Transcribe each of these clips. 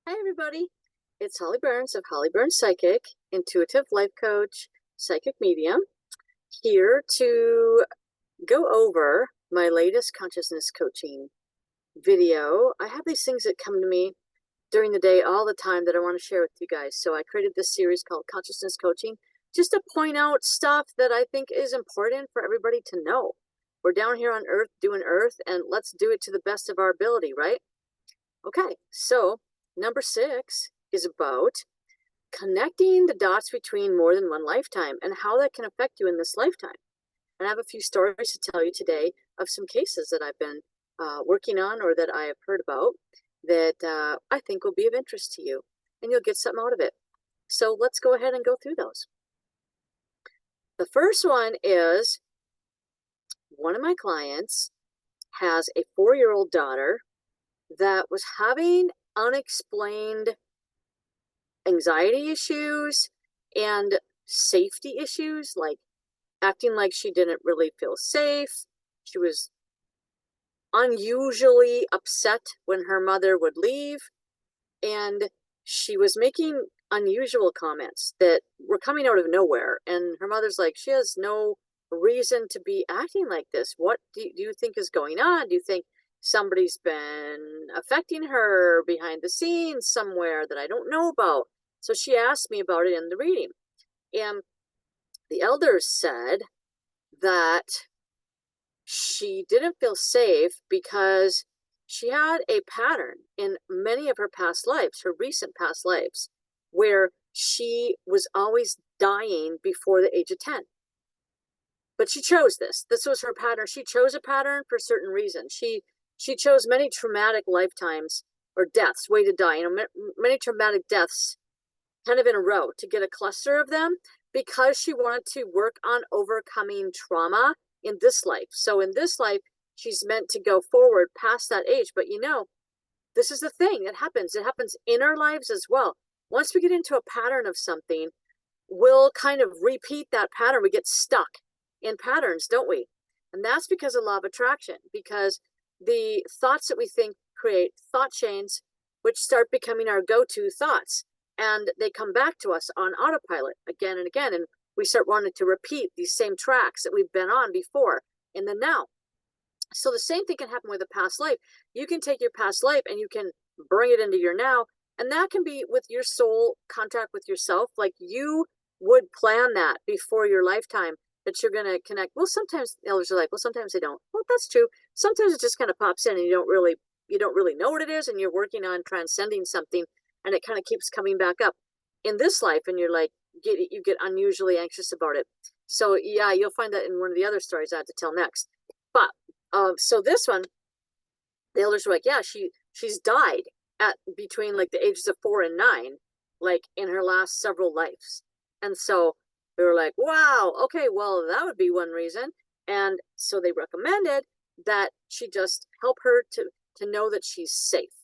Hi, everybody. It's Holly Burns of Holly Burns Psychic, intuitive life coach, psychic medium, here to go over my latest consciousness coaching video. I have these things that come to me during the day all the time that I want to share with you guys. So I created this series called Consciousness Coaching just to point out stuff that I think is important for everybody to know. We're down here on Earth doing Earth, and let's do it to the best of our ability, right? Okay, so number 6 is about connecting the dots between more than one lifetime and how that can affect you in this lifetime. And I have a few stories to tell you today of some cases that I've been working on or that I have heard about that I think will be of interest to you, and you'll get something out of it. So let's go ahead and go through those. The first one is one of my clients has a 4-year-old daughter that was having unexplained anxiety issues and safety issues, like acting like she didn't really feel safe. She was unusually upset when her mother would leave, and she was making unusual comments that were coming out of nowhere. And her mother's like, she has no reason to be acting like this. What do you think is going on? Do you think somebody's been affecting her behind the scenes somewhere that I don't know about? So she asked me about it in the reading. And the elders said that she didn't feel safe because she had a pattern in many of her past lives, her recent past lives, where she was always dying before the age of 10. But she chose this. This was her pattern. She chose a pattern for certain reasons. She chose many traumatic lifetimes or deaths, way to die, many traumatic deaths kind of in a row to get a cluster of them because she wanted to work on overcoming trauma in this life. So in this life, she's meant to go forward past that age. But this is the thing that happens. It happens in our lives as well. Once we get into a pattern of something, we'll kind of repeat that pattern. We get stuck in patterns, don't we? And that's because of law of attraction, because the thoughts that we think create thought chains, which start becoming our go-to thoughts. And they come back to us on autopilot again and again. And we start wanting to repeat these same tracks that we've been on before in the now. So the same thing can happen with a past life. You can take your past life and you can bring it into your now. And that can be with your soul contract with yourself. Like you would plan that before your lifetime that you're going to connect. Well, sometimes the elders are like, well, sometimes they don't. Well, that's true. Sometimes it just kind of pops in and you don't really know what it is. And you're working on transcending something and it kind of keeps coming back up in this life. And you're like, you get unusually anxious about it. So yeah, you'll find that in one of the other stories I have to tell next. But so this one, the elders were like, yeah, she's died at between like the ages of 4 and 9, like in her last several lives. And so they were like, wow, okay, well, that would be one reason. And so they recommended that she just help her to know that she's safe,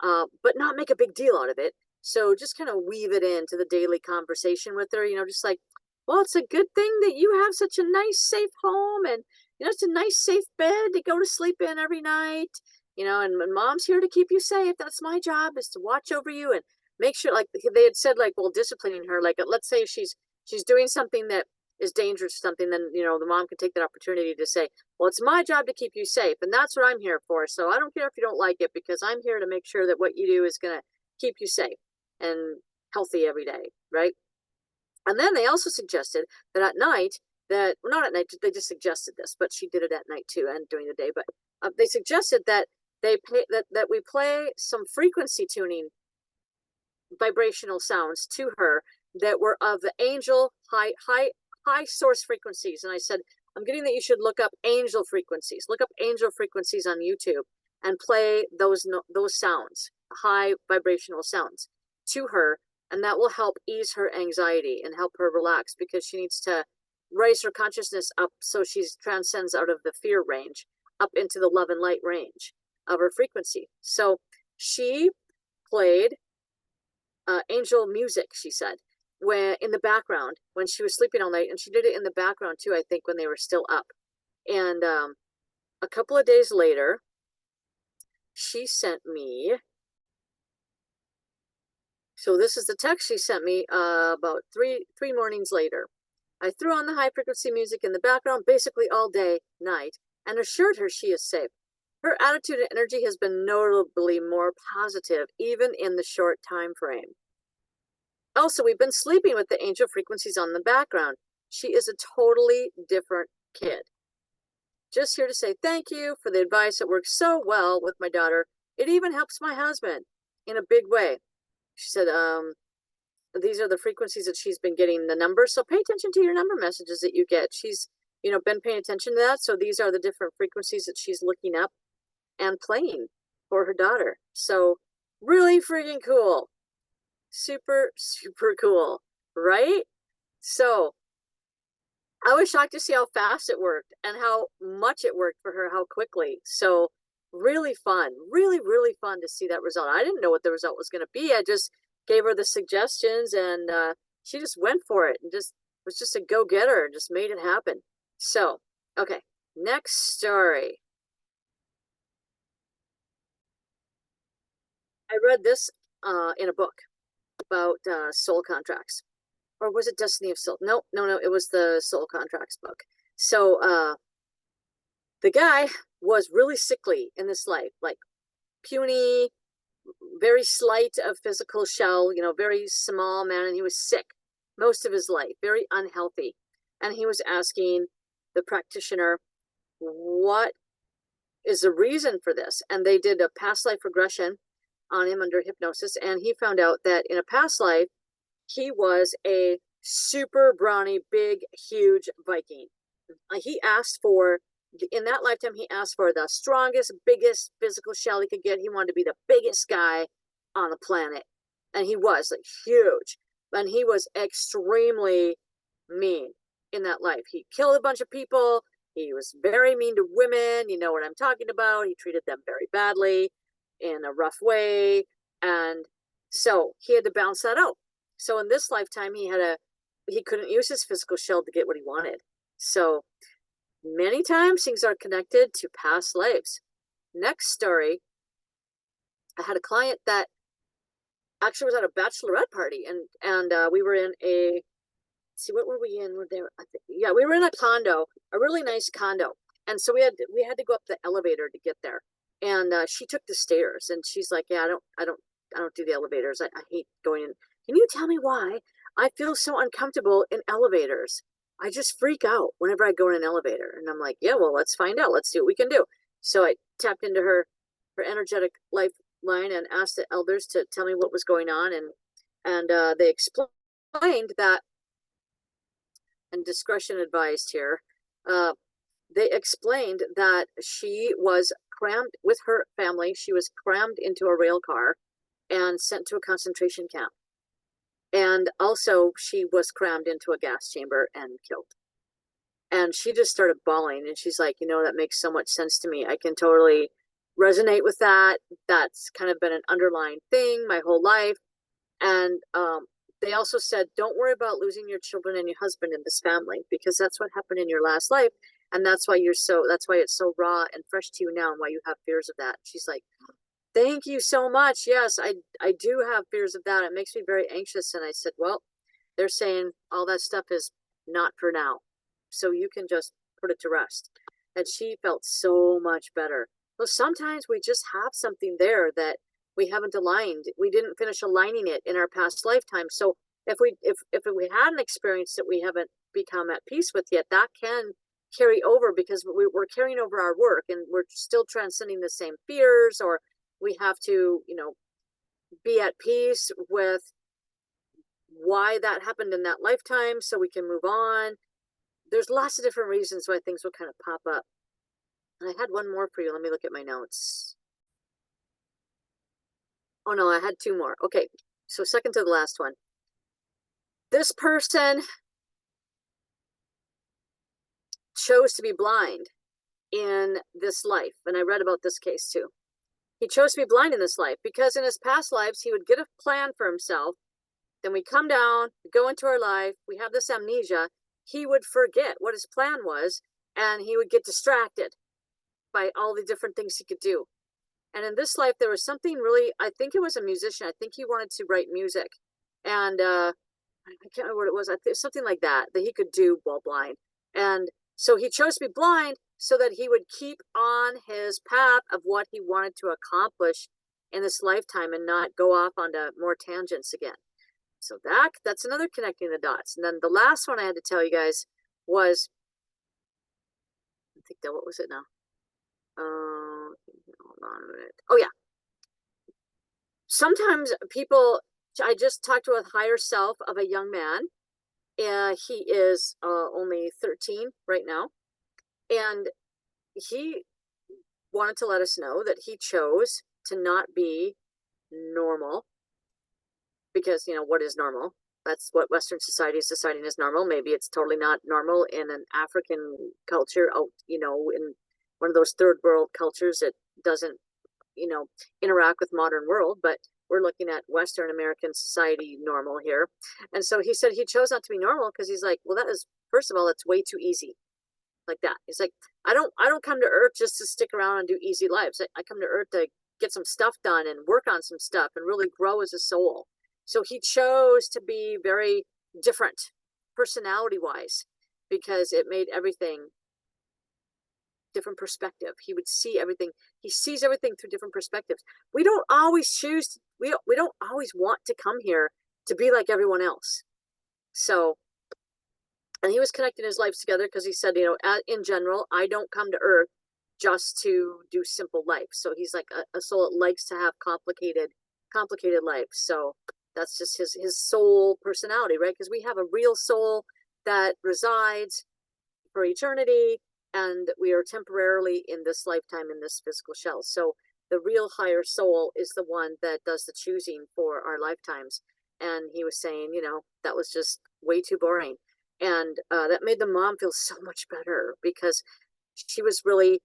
but not make a big deal out of it. So just kind of weave it into the daily conversation with her, just like, well, it's a good thing that you have such a nice, safe home, and it's a nice, safe bed to go to sleep in every night, and mom's here to keep you safe. That's my job, is to watch over you and make sure, like they had said, like, well, disciplining her, like, let's say she's doing something that is dangerous or something, then, the mom can take that opportunity to say, well, it's my job to keep you safe. And that's what I'm here for. So I don't care if you don't like it, because I'm here to make sure that what you do is going to keep you safe and healthy every day. Right. And then they also suggested that at night, that, well, not at night, they just suggested this, but she did it at night too and during the day. But they suggested that that we play some frequency tuning vibrational sounds to her that were of the angel high source frequencies. And I said, I'm getting that you should look up angel frequencies. Look up angel frequencies on YouTube and play those sounds, high vibrational sounds, to her, and that will help ease her anxiety and help her relax, because she needs to raise her consciousness up so she transcends out of the fear range up into the love and light range of her frequency. So she played angel music, she said, when in the background when she was sleeping all night, and she did it in the background too, I think, when they were still up. And a couple of days later, she sent me So this is the text she sent me about three mornings later. I threw on the high frequency music in the background basically all day, night, and assured her she is safe. Her attitude and energy has been notably more positive, even in the short time frame. Also, we've been sleeping with the angel frequencies on the background. She is a totally different kid. Just here to say thank you for the advice. It works so well with my daughter. It even helps my husband in a big way. She said, these are the frequencies that she's been getting the numbers. So pay attention to your number messages that you get. She's, been paying attention to that. So these are the different frequencies that she's looking up and playing for her daughter. So really freaking cool. Super, super cool, right? So I was shocked to see how fast it worked and how much it worked for her, how quickly. So really fun, really, really fun to see that result. I didn't know what the result was going to be. I just gave her the suggestions and she just went for it and just was just a go-getter and just made it happen. So, okay, next story. I read this in a book about soul contracts. Or was it Destiny of Soul? No, it was the Soul Contracts book. So the guy was really sickly in this life, like puny, very slight of physical shell, very small man, and he was sick most of his life, very unhealthy. And he was asking the practitioner, what is the reason for this? And they did a past life regression on him under hypnosis, and he found out that in a past life, he was a super brawny, big, huge Viking. He asked for, in that lifetime, he asked for the strongest, biggest physical shell he could get. He wanted to be the biggest guy on the planet. And he was like huge. And he was extremely mean in that life. He killed a bunch of people. He was very mean to women. You know what I'm talking about. He treated them very badly in a rough way. And so he had to balance that out. So in this lifetime, he couldn't use his physical shell to get what he wanted. So many times things are connected to past lives. Next story, I had a client that actually was at a bachelorette party, and we were in a, see, what were we in? Yeah, we were in a condo, a really nice condo, and so we had to go up the elevator to get there. And she took the stairs, and she's like, "Yeah, I don't do the elevators. I hate going in. Can you tell me why I feel so uncomfortable in elevators? I just freak out whenever I go in an elevator." And I'm like, "Yeah, well, let's find out. Let's see what we can do." So I tapped into her energetic lifeline and asked the elders to tell me what was going on, and they explained that, and discretion advised here. They explained that she was crammed with her family. She was crammed into a rail car and sent to a concentration camp. And also she was crammed into a gas chamber and killed. And she just started bawling, and she's like, that makes so much sense to me. I can totally resonate with that. That's kind of been an underlying thing my whole life. And they also said, don't worry about losing your children and your husband in this family, because that's what happened in your last life. And that's why that's why it's so raw and fresh to you now, and why you have fears of that. She's like, thank you so much. Yes, I do have fears of that. It makes me very anxious. And I said, well, they're saying all that stuff is not for now. So you can just put it to rest. And she felt so much better. Well, sometimes we just have something there that we haven't aligned. We didn't finish aligning it in our past lifetime. So if we had an experience that we haven't become at peace with yet, that can carry over, because we're carrying over our work, and we're still transcending the same fears, or we have to, be at peace with why that happened in that lifetime so we can move on. There's lots of different reasons why things will kind of pop up. And I had one more for you. Let me look at my notes. Oh no, I had two more. Okay, so second to the last one. This person chose to be blind in this life. And I read about this case too. He chose to be blind in this life because in his past lives, he would get a plan for himself. Then we come down, go into our life, we have this amnesia. He would forget what his plan was, and he would get distracted by all the different things he could do. And in this life, there was something really, I think it was a musician. I think he wanted to write music. And I can't remember what it was. I think something like that, that he could do while blind. And so he chose to be blind so that he would keep on his path of what he wanted to accomplish in this lifetime and not go off onto more tangents again. So that's another connecting the dots. And then the last one I had to tell you guys was, I think that, what was it now? Hold on a minute. Oh yeah. Sometimes people, I just talked to a higher self of a young man. He is only 13 right now. And he wanted to let us know that he chose to not be normal because, you know, what is normal? That's what Western society is deciding is normal. Maybe it's totally not normal in an African culture, out, you know, in one of those third world cultures that doesn't, you know, interact with modern world, but we're looking at Western American society normal here. And so he said he chose not to be normal because he's like, well, that is, first of all, it's way too easy. Like that. He's like, I don't come to Earth just to stick around and do easy lives. I come to Earth to get some stuff done and work on some stuff and really grow as a soul. So he chose to be very different personality wise because it made everything different perspective. He would see everything. He sees everything through different perspectives. We don't always choose. We don't always want to come here to be like everyone else. So, and he was connecting his lives together because he said, you know, in general, I don't come to Earth just to do simple life. So he's like a soul that likes to have complicated life. So that's just his soul personality, right? Because we have a real soul that resides for eternity, and we are temporarily in this lifetime in this physical shell. So the real higher soul is the one that does the choosing for our lifetimes. And he was saying, you know, that was just way too boring. And that made the mom feel so much better because she was really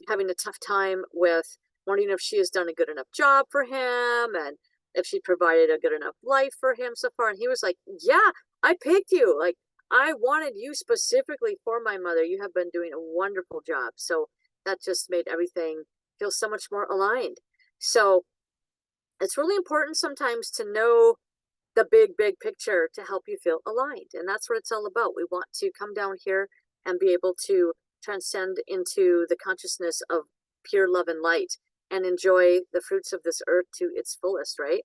having a tough time with wondering if she has done a good enough job for him and if she provided a good enough life for him so far. And he was like, yeah, I picked you. Like, I wanted you specifically for my mother. You have been doing a wonderful job. So that just made everything feel so much more aligned. So it's really important sometimes to know the big picture to help you feel aligned. And that's what it's all about. We want to come down here and be able to transcend into the consciousness of pure love and light and enjoy the fruits of this earth to its fullest, right?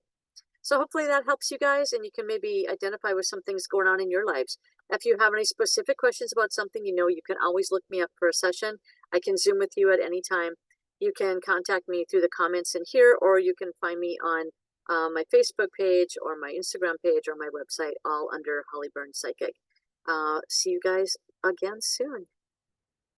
So hopefully that helps you guys and you can maybe identify with some things going on in your lives. If you have any specific questions about something, you know, you can always look me up for a session. I can Zoom with you at any time. You can contact me through the comments in here, or you can find me on my Facebook page or my Instagram page or my website, all under Holly Burns Psychic. See you guys again soon.